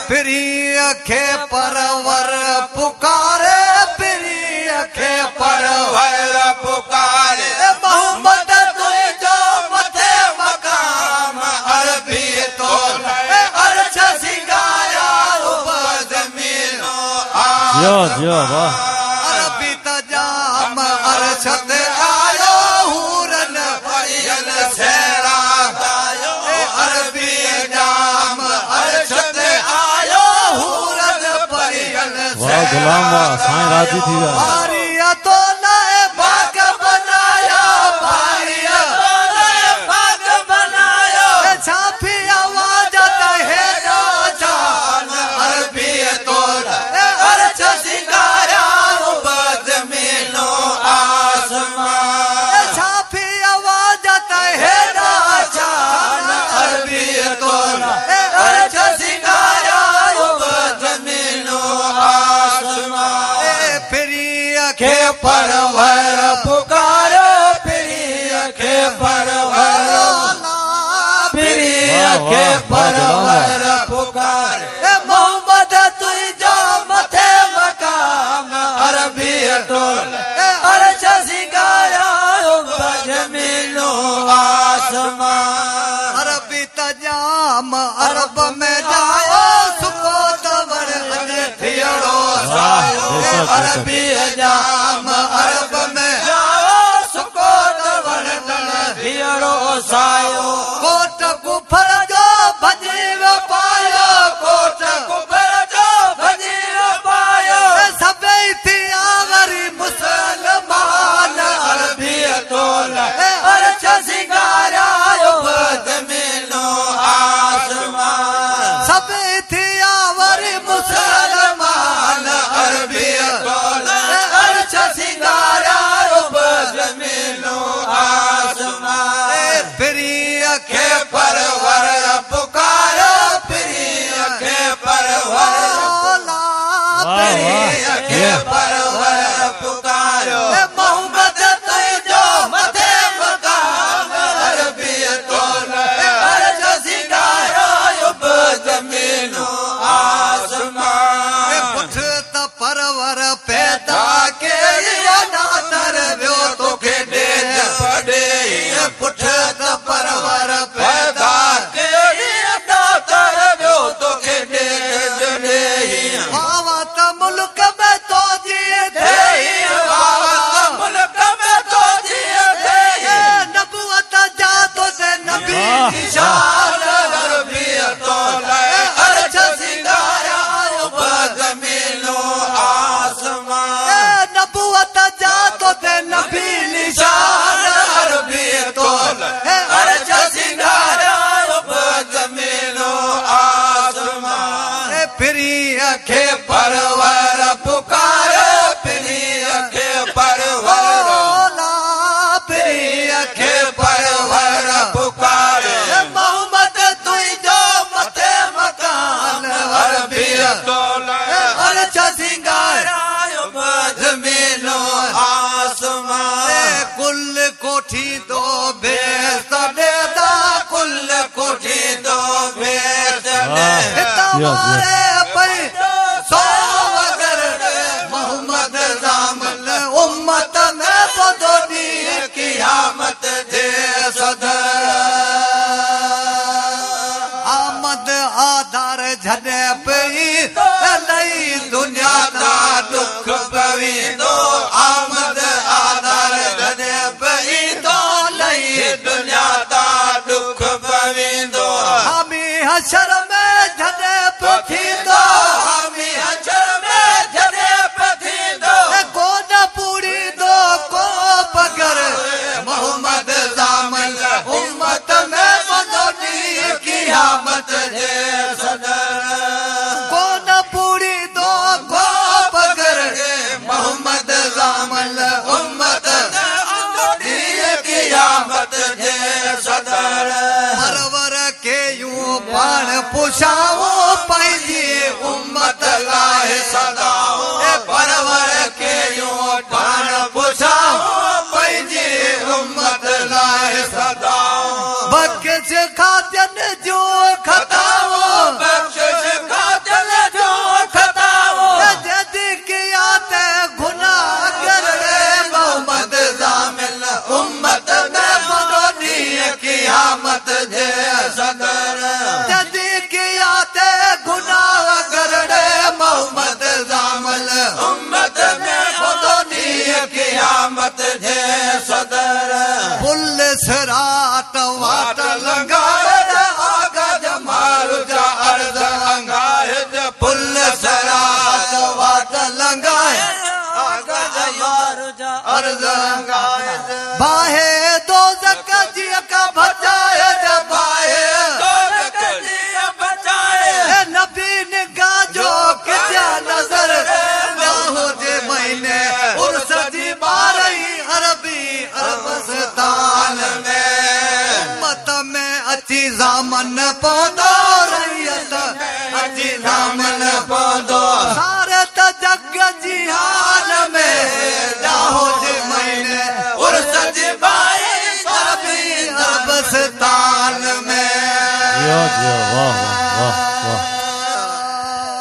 प्रिय के परवर पुकारे प्रिय के परवर पुकारे मोहम्मद तुझो मथे मकाम अरबी तो अर्श सिंगाया उबद मीनो जो वाह अरबी तजाम अर्शद आयो हुरन भयन सेरा गायो अरबी जाम अर्शद आयो हुरन भयन वाह गुलाम वाह साईं राजी थी विया भारिया तो नए भाग बनाया भारिया तो नए भाग बनाया छापी आवाज है जान अरबी तो अर्श सिंगारा उबद मीनो आसमान छापी आवाज है जान अरबी तो अर्श सिंगारा उबद मीनो आसमान प्रिय के परवर पुकारो प्रिय के परवर प्रिय के परवर पुकार मोहम्मद तुझो मथे मकाम अरबी टोल अर्श सिंगारा उबद मीनो आसमान अरबी तजाम अरब में जाओ सुको तवर थियड़ो सायो अरबी जाम अरब में जाओ सुको तवर थियड़ो सायो कोट कुफर जो भजीव पायो कोट कुफर जो भजीव पायो सबे थी आवरी मुसलमान अरबी टोल अर्श सिंगारा उबद मीनो आसमान सबे थी आवरी मुसलमान अरबी टोल अर्श सिंगारा उबद मीनो आसमान प्रिय के परवर पुकारो प्रिय के परवर प्रिय के परवर पुकारो मोहम्मद तुझो मथे मकाम अरबी तोल अर्श सिंगारा उबद मीनो आसमान पुठ त परवर पैदा के नातर वियो तोखे डेज पड़े पुठ त परवर पैदा के नातर वियो तोखे डेज ॾे वावा त मुल्क में तो जिए थे वावा त मुल्क में तो जिए थे नबूवत जा तो से नबी निशान अरबी तोल अर्श सिंगारा उबद मीनो आसमान नबूवत जा तो से नबी निशान अरबी तोल अर्श सिंगारा उबद मीनो आसमान प्रिय के परवर पुकारो प्रिय के परवर प्रिय के परवर पुकारो मोहम्मद तुझो मथे मकान अरबी तोल अर्श सिंगारा उबद मीनो आसमान कुल कोठी दो बेस देदा कुल कोठी दो बेस तुम्हारे पर सो वगर मोहम्मद जामल उम्मत में बदोनी कियामत दे सदर आमद आधार झने पई लई दुनिया दा दुख पवी दो आमद आधार झने पई तो लई दुनिया दा दुख पवी दो हामी हशर में झने पथी दो हामी हशर में झने पथी दो को न पूरी दो को पगर मोहम्मद जामल उम्मत में बदोनी कियामत दे सदर को न पूरी दो को पगर मोहम्मद जामल उम्मत कियामत दे सदर परवर के यूं पाण पुछाओ पंहिंजी उम्मत लाइ सदाओ परवर के यूं पाण पुछाओ पंहिंजी उम्मत लाइ सदाओ बख्श खातिन जो खताओ बख्श बाहे दो जक जिया का बचाए बाहे नबी निगाह जो क्या नजर ना हो जे महीने उर्स जी 12 अरबी अरबस्तान में उम्मत में अची ज़ामन पौधो रैयत अची ज़ामन पौधो सारे त जग जी हाल में ना हो जे महीने उर्स जी 12 अरबी अरबस्तान में जियो जियो वाह वाह वाह